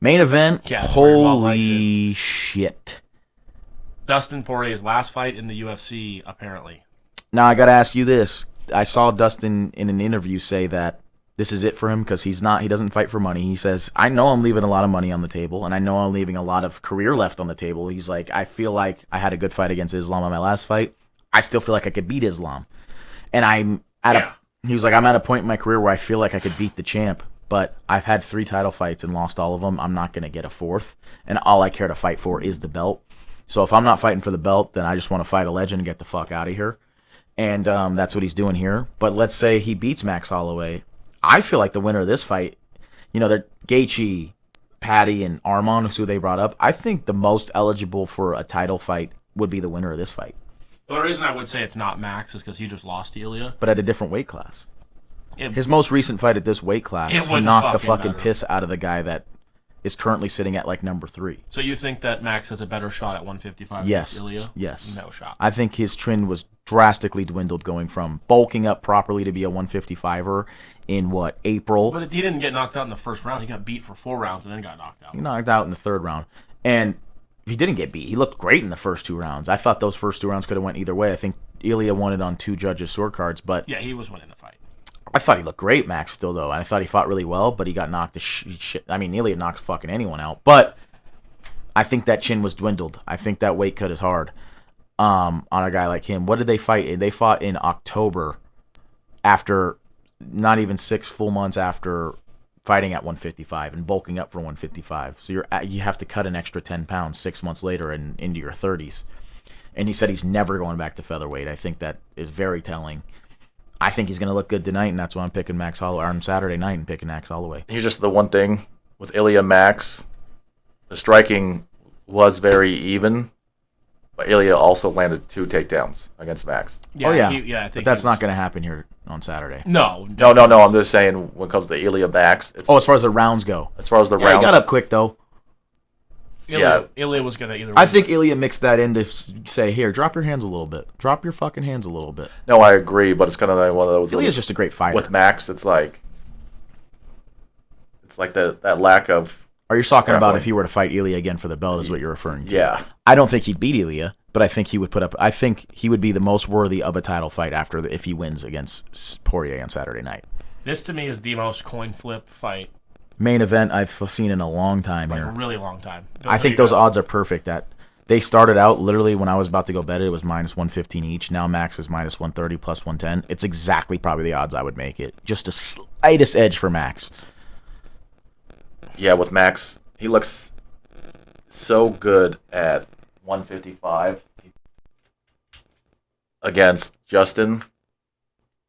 Main event, Yeah, holy shit. Dustin Poirier's last fight in the UFC, apparently. Now, I got to ask you this. I saw Dustin in an interview say that this is it for him because he doesn't fight for money. He says, I know I'm leaving a lot of money on the table, and I know I'm leaving a lot of career left on the table. He's like, I feel like I had a good fight against Islam on my last fight. I still feel like I could beat Islam. And he was like, I'm at a point in my career where I feel like I could beat the champ, but I've had 3 title fights and lost all of them. I'm not going to get a 4th, and all I care to fight for is the belt. So if I'm not fighting for the belt, then I just want to fight a legend and get the fuck out of here. And that's what he's doing here. But let's say he beats Max Holloway. I feel like the winner of this fight, they're Gaethje, Paddy, and Arman, who they brought up. I think the most eligible for a title fight would be the winner of this fight. The reason I would say it's not Max is because he just lost to Ilya. But at a different weight class. His most recent fight at this weight class, he knocked the fucking piss out of the guy that is currently sitting at like number 3. So you think that Max has a better shot at 155 yes. against Ilya? Yes. No shot. I think his trend was drastically dwindled going from bulking up properly to be a 155er in, April? But he didn't get knocked out in the first round. He got beat for 4 rounds and then got knocked out. He knocked out in the 3rd round. And he didn't get beat. He looked great in the first 2 rounds. I thought those first 2 rounds could have went either way. I think Ilya won it on 2 judges' scorecards, but... Yeah, he was winning the fight. I thought he looked great, Max, still, though. I thought he fought really well, but he got knocked to shit. I mean, Ilya knocks fucking anyone out. But I think that chin was dwindled. I think that weight cut is hard on a guy like him. What did they fight? They fought in October after not even 6 full months after fighting at 155 and bulking up for 155. So you have to cut an extra 10 pounds 6 months later and into your 30s. And he said he's never going back to featherweight. I think that is very telling. I think he's going to look good tonight, and that's why I'm picking Max Holloway on Saturday night and picking Max Holloway. Here's just the one thing with Ilya Max. The striking was very even, but Ilya also landed 2 takedowns against Max. Yeah, I think but that's not going to happen here on Saturday. No. I'm just saying when it comes to Ilya Max. As far as the rounds go. As far as the rounds. He got up quick, though. Ilya was going to either win. I think Ilya mixed that in to say, here, drop your hands a little bit. Drop your fucking hands a little bit. No, I agree, but it's kind of like one of those. Ilya's just a great fighter. With Max, it's like that lack of... Are you talking about if he were to fight Ilya again for the belt is what you're referring to? Yeah. I don't think he'd beat Ilya, but I think he would I think he would be the most worthy of a title fight if he wins against Poirier on Saturday night. This, to me, is the most coin flip fight. Main event I've seen in a long time here. A really long time. I think those odds are perfect. That they started out literally when I was about to go bet it was minus 115 each. Now Max is minus 130 plus 110. It's exactly probably the odds I would make it. Just a slightest edge for Max. Yeah, with Max, he looks so good at 155 against Justin.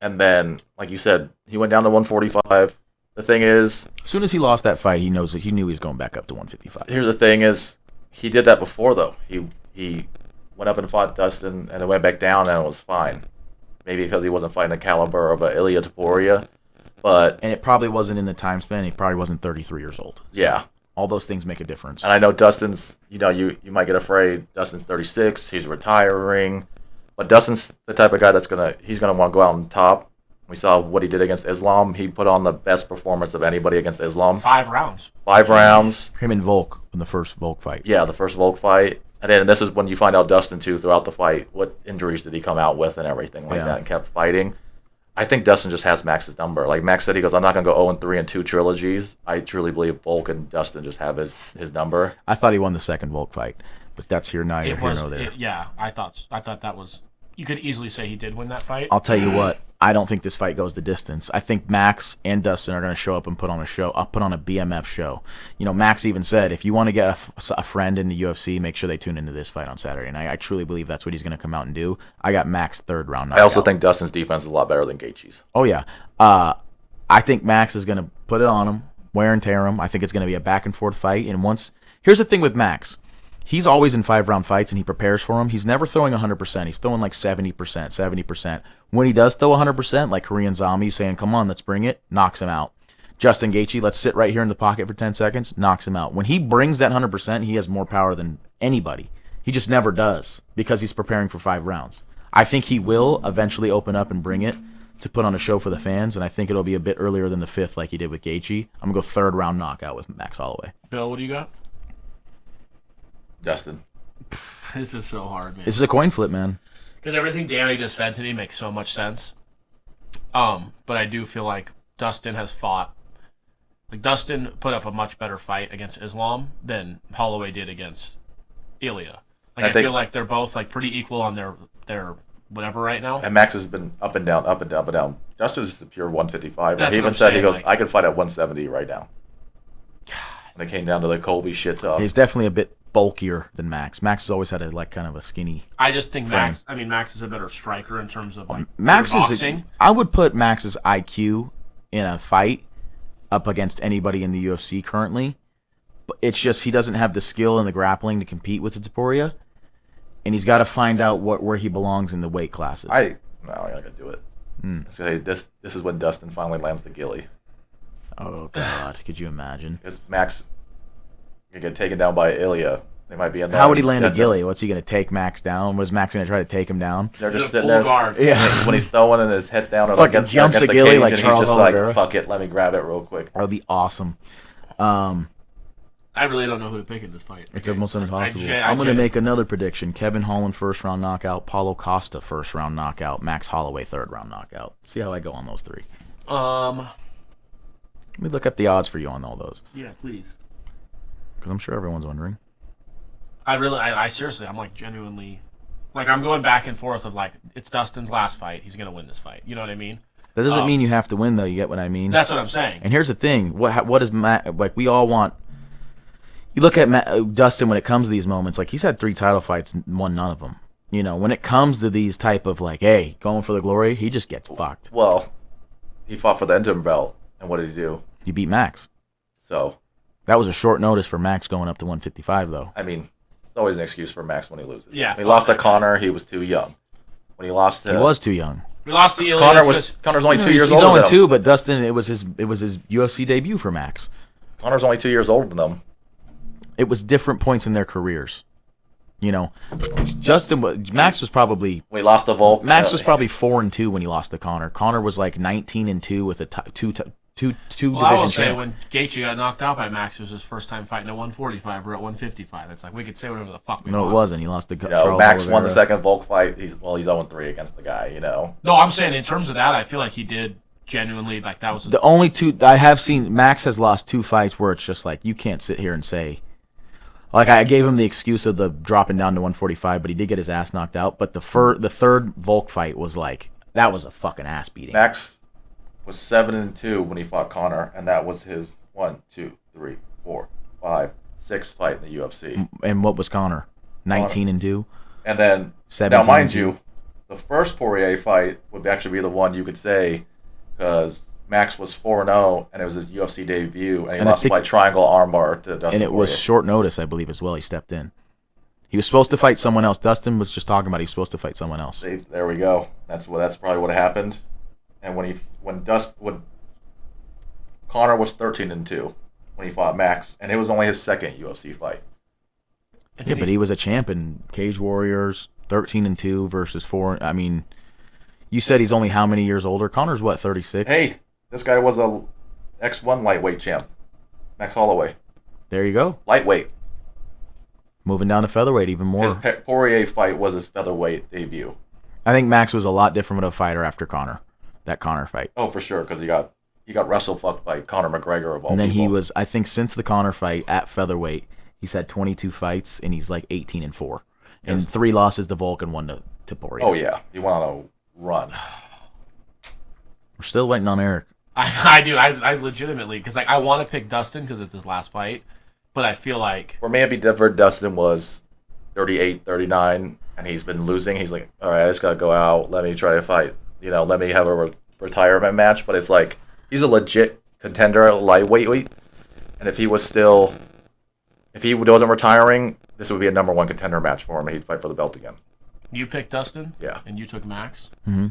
And then, like you said, he went down to 145. The thing is... As soon as he lost that fight, he knew he was going back up to 155. Here's the thing is, he did that before, though. He went up and fought Dustin, and then went back down, and it was fine. Maybe because he wasn't fighting the caliber of a Ilya Poirier, but... And it probably wasn't in the time span. He probably wasn't 33 years old. So yeah. All those things make a difference. And I know Dustin's... you might get afraid. Dustin's 36. He's retiring. But Dustin's the type of guy he's going to want to go out on top. We saw what he did against Islam. He put on the best performance of anybody against Islam. 5 rounds. 5 rounds. Him and Volk in the first Volk fight. Yeah, the first Volk fight. And then this is when you find out Dustin, too, throughout the fight. What injuries did he come out with and everything like that and kept fighting. I think Dustin just has Max's number. Like Max said, he goes, I'm not going to go 0-3 in 2 trilogies. I truly believe Volk and Dustin just have his number. I thought he won the second Volk fight, but that's here neither here nor there. I thought that was... You could easily say he did win that fight. I'll tell you what. I don't think this fight goes the distance. I think Max and Dustin are going to show up and put on a show. I'll put on a BMF show. Max even said, if you want to get a friend in the UFC, make sure they tune into this fight on Saturday. And I truly believe that's what he's going to come out and do. I got Max 3rd round knockout. I also think Dustin's defense is a lot better than Gaethje's. Oh, yeah. I think Max is going to put it on him, wear and tear him. I think it's going to be a back-and-forth fight. And here's the thing with Max. He's always in 5-round fights, and he prepares for them. He's never throwing 100%. He's throwing like 70%. When he does throw 100%, like Korean Zombie saying, come on, let's bring it, knocks him out. Justin Gaethje, let's sit right here in the pocket for 10 seconds, knocks him out. When he brings that 100%, he has more power than anybody. He just never does because he's preparing for 5 rounds. I think he will eventually open up and bring it to put on a show for the fans, and I think it'll be a bit earlier than the 5th like he did with Gaethje. I'm going to go 3rd round knockout with Max Holloway. Bill, what do you got? Dustin. This is so hard, man. This is a coin flip, man. Because everything Danny just said to me makes so much sense. But I do feel like Dustin has fought. Like, Dustin put up a much better fight against Islam than Holloway did against Ilya. Like, I feel like they're both like pretty equal on their whatever right now. And Max has been up and down, up and down, up and down. Justin's just a pure 155. That's he even what I'm said, saying, he goes, like, I could fight at 170 right now. When it came down to the Colby shit stuff. He's definitely a bit bulkier than Max. Max has always had a like kind of a skinny. I just think frame. Max is a better striker in terms of like Max boxing. I would put Max's IQ in a fight up against anybody in the UFC currently. But it's just he doesn't have the skill and the grappling to compete with Poirier, and he's got to find out where he belongs in the weight classes. I'm not gonna do it. This is when Dustin finally lands the gilly. Oh God, could you imagine? Because Max can get taken down by Ilya. They might be in there. How would he land a gilly? What's he going to take Max down? Was Max going to try to take him down? They're just Just sitting full there. guard. Yeah. When he's throwing and his head's down, or Fucking like jumps against a the gilly cage, like and Charles he's just like, Oliveira. fuck it, let me grab it real quick. That would be awesome. I really don't know who to pick in this fight. It's almost impossible. I I'm going to make another prediction. Kevin Holland 1st round knockout. Paulo Costa 1st round knockout. Max Holloway 3rd round knockout. See how I go on those 3. Let me look up the odds for you on all those. Yeah, please. Because I'm sure everyone's wondering. I seriously, I'm like genuinely, like I'm going back and forth of like, it's Dustin's last fight. He's going to win this fight. You know what I mean? That doesn't mean you have to win, though. You get what I mean? That's what I'm saying. And here's the thing. What is Matt, like we all want. You look at Dustin when it comes to these moments, like he's had 3 title fights and won none of them. You know, when it comes to these type of like, hey, going for the glory, he just gets fucked. Well, he fought for the interim belt, and what did he do? He beat Max. So that was a short notice for Max going up to 155, though. I mean, it's always an excuse for Max when he loses. Yeah. When he lost to Connor, he was too young. When he lost to... He was too young. We lost to Ilya. Connor's only 2 years He's older than 0-2, but Dustin, it was his UFC debut for Max. Connor's only 2 years older than them. It was different points in their careers. You know, Max was probably... When he lost to Volk... Max was probably 4-2 when he lost to Connor. Connor was like 19-2 with a two division I will say champ. when Gaethje got knocked out by Max, it was his first time fighting at 145 or at 155. It's like we could say whatever the fuck we want. No, it wasn't. He lost to Charles Max Oliveira. won the second Volk fight. He's 0-3 against the guy, you know. No, I'm saying in terms of that, I feel like he did genuinely, like that was... The only 2... I have seen... Max has lost 2 fights where it's just like, you can't sit here and say... Like, I gave him the excuse of the dropping down to 145, but he did get his ass knocked out. But the 3rd Volk fight was like... That was a fucking ass beating. Max was 7-2 when he fought Connor, and that was his 1, 2, 3, 4, 5, 6th fight in the UFC. And what was Connor? 19-2? And then, now mind you, the first Poirier fight would actually be the one you could say, because Max was 4-0, and it was his UFC debut, and he lost by triangle armbar to Dustin. And it was short notice, I believe, as well. He stepped in. He was supposed to fight someone else. Dustin was just talking about he was supposed to fight someone else. See, there we go. That's probably what happened. And when Connor was 13-2 when he fought Max, and it was only his second UFC fight. Yeah, but he was a champ in Cage Warriors, 13-2 versus 4. I mean, you said he's only how many years older? Connor's what, 36? Hey, this guy was a X1 lightweight champ, Max Holloway. There you go. Lightweight. Moving down to featherweight even more. His Poirier fight was his featherweight debut. I think Max was a lot different of a fighter after Connor. That Connor fight. Oh, for sure, because he got wrestle fucked by Conor McGregor of all people. And then he was, I think, since the Connor fight at featherweight, he's had 22 fights and he's like 18-4, and 3 losses to Volk and 1 to Poirier. Oh yeah, he went on a run. We're still waiting on Eric. I do. I legitimately, because like I want to pick Dustin because it's his last fight, but I feel like For me, it'd be different. Dustin was 38, 39, and he's been losing. He's like, all right, I just gotta go out. Let me try to fight. You know, let me have a retirement match. But it's like he's a legit contender at lightweight, and if he wasn't retiring, this would be a number 1 contender match for him, and he'd fight for the belt again. you picked Dustin, Yeah. and you took Max. Mm-hmm.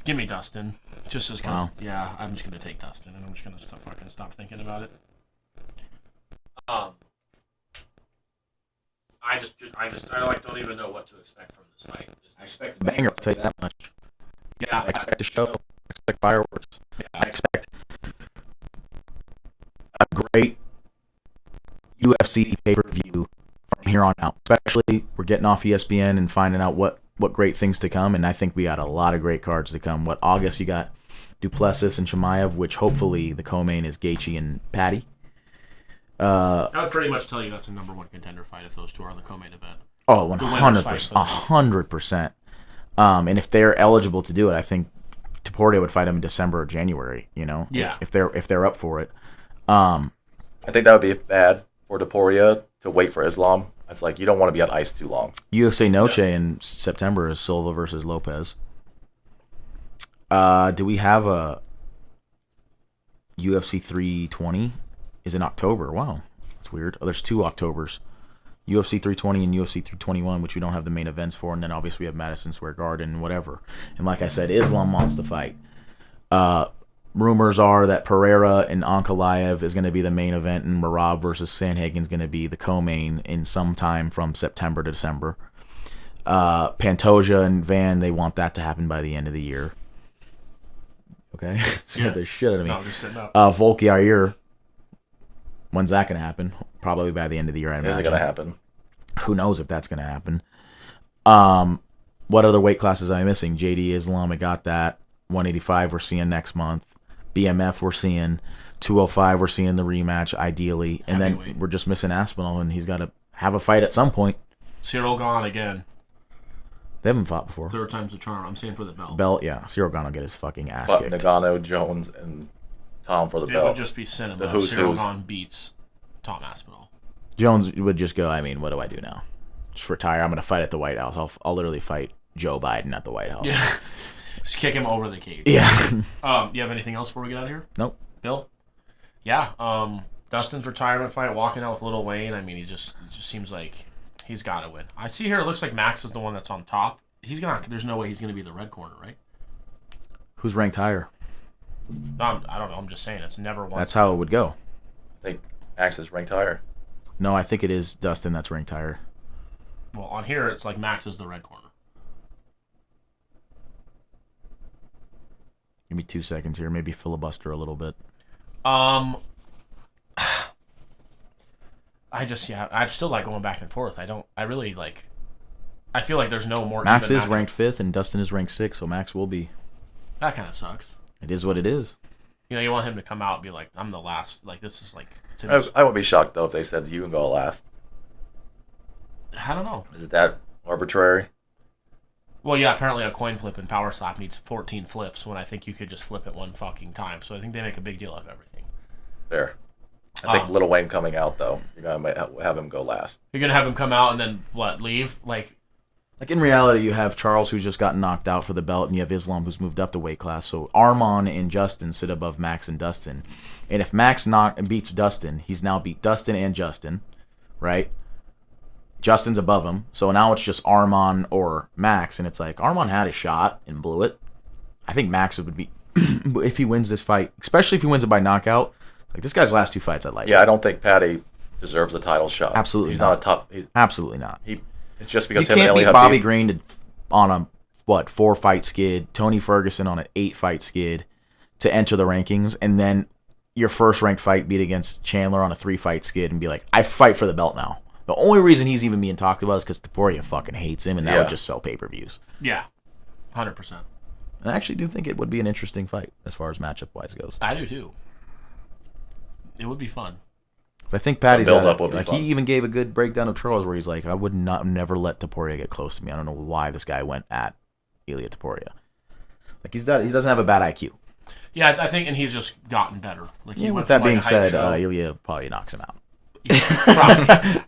Give me Dustin, just as Wow. Yeah, I'm just gonna take Dustin, and I'm just gonna stop thinking about it. I don't even know what to expect from this fight. I expect a banger, I'll tell you that much. Yeah, I expect a show. I expect fireworks. I expect a great UFC pay-per-view from here on out. Especially, we're getting off ESPN and finding out what great things to come, and I think we got a lot of great cards to come. August, you got Duplessis and Chimaev, which hopefully the co-main is Gaethje and Paddy. I would pretty much tell you that's a number one contender fight if those two are on the co-main event. Oh, 100%. 100%. And if they're eligible to do it, I think Poirier would fight him in December or January, Yeah. If they're up for it. I think that would be bad for Poirier to wait for Islam. It's like you don't want to be on ice too long. UFC Noche in September is Silva versus Lopez. Do we have a UFC 320? Is in October. Wow, that's weird. Oh, there's 2 Octobers. UFC 320 and UFC 321, which we don't have the main events for, and then obviously we have Madison Square Garden and whatever. And like I said, Islam wants to fight. Rumors are that Pereira and Ankalaev is going to be the main event, and Merab versus Sandhagen is going to be the co-main in some time from September to December. Pantoja and Van, they want that to happen by the end of the year. Okay? Scared the shit out of me. No, just sitting up. Volk Yair, when's that going to happen? Probably by the end of the year, I imagine. Is it going to happen? Who knows if that's going to happen. What other weight classes am I missing? JD Islam, I got that. 185 we're seeing next month. BMF we're seeing. 205 we're seeing the rematch, ideally. And then we're just missing Aspinall, and he's got to have a fight at some point. Cyril gone again. They haven't fought before. 3rd time's the charm. I'm saying for the belt. Belt, yeah. Cyril Gane will get his fucking ass But kicked. Nagano, Jones, and Tom for the It belt. would just be cinema. The who's Cyril who. Gane beats Tom Aspinall. Jones would just go, what do I do now? Just retire. I'm going to fight at the White House. I'll literally fight Joe Biden at the White House. Yeah. Just kick him over the cage. Yeah. You have anything else before we get out of here? Nope. Bill? Yeah. Dustin's retirement fight, walking out with Lil Wayne. I mean, it just seems like he's got to win. I see here it looks like Max is the one that's on top. There's no way he's going to be the red corner, right? Who's ranked higher? I don't know. I'm just saying. It's never one. That's how it would go. I think Max is ranked higher. No, I think it is Dustin that's ranked higher. Well, on here, it's like Max is the red corner. Give me 2 seconds here. Maybe filibuster a little bit. I'm still like going back and forth. I feel like there's no more. Max is matchup. ranked 5th and Dustin is ranked 6th, so Max will be. That kind of sucks. It is what it is. You want him to come out and be like, I'm the last. Like, this is like. I wouldn't be shocked, though, if they said you can go last. I don't know. Is it that arbitrary? Well, yeah, apparently a coin flip in Power Slap needs 14 flips when I think you could just flip it one fucking time. So I think they make a big deal out of everything. Fair. I think Lil Wayne coming out, though, you're going to have him go last. You're going to have him come out and then, leave? Like in reality, you have Charles who's just gotten knocked out for the belt, and you have Islam who's moved up the weight class. So Armon and Justin sit above Max and Dustin. And if Max beats Dustin, he's now beat Dustin and Justin, right? Justin's above him. So now it's just Armon or Max, and it's like Armon had a shot and blew it. I think Max would be, if he wins this fight, especially if he wins it by knockout, like this guy's last 2 fights I'd like. Yeah, I don't think Paddy deserves a title shot. Absolutely He's not. not a top. Absolutely not. It's just because You him and can't Ellie beat have Bobby beef. Green on a 4-fight skid, Tony Ferguson on an 8-fight skid to enter the rankings, and then your first ranked fight beat against Chandler on a 3-fight skid and be like, I fight for the belt now. The only reason he's even being talked about is because Poirier fucking hates him, and that would just sell pay-per-views. Yeah, 100%. I actually do think it would be an interesting fight as far as matchup-wise goes. I do too. It would be fun. I think Patty's build-up will be like fun. he even gave a good breakdown of Charles where he's like, I would never let Poirier get close to me. I don't know why this guy went at Ilia Topuria. Like he doesn't have a bad IQ. Yeah, I think, and he's just gotten better. Like, With that being said, Ilia probably knocks him out. Yeah, probably.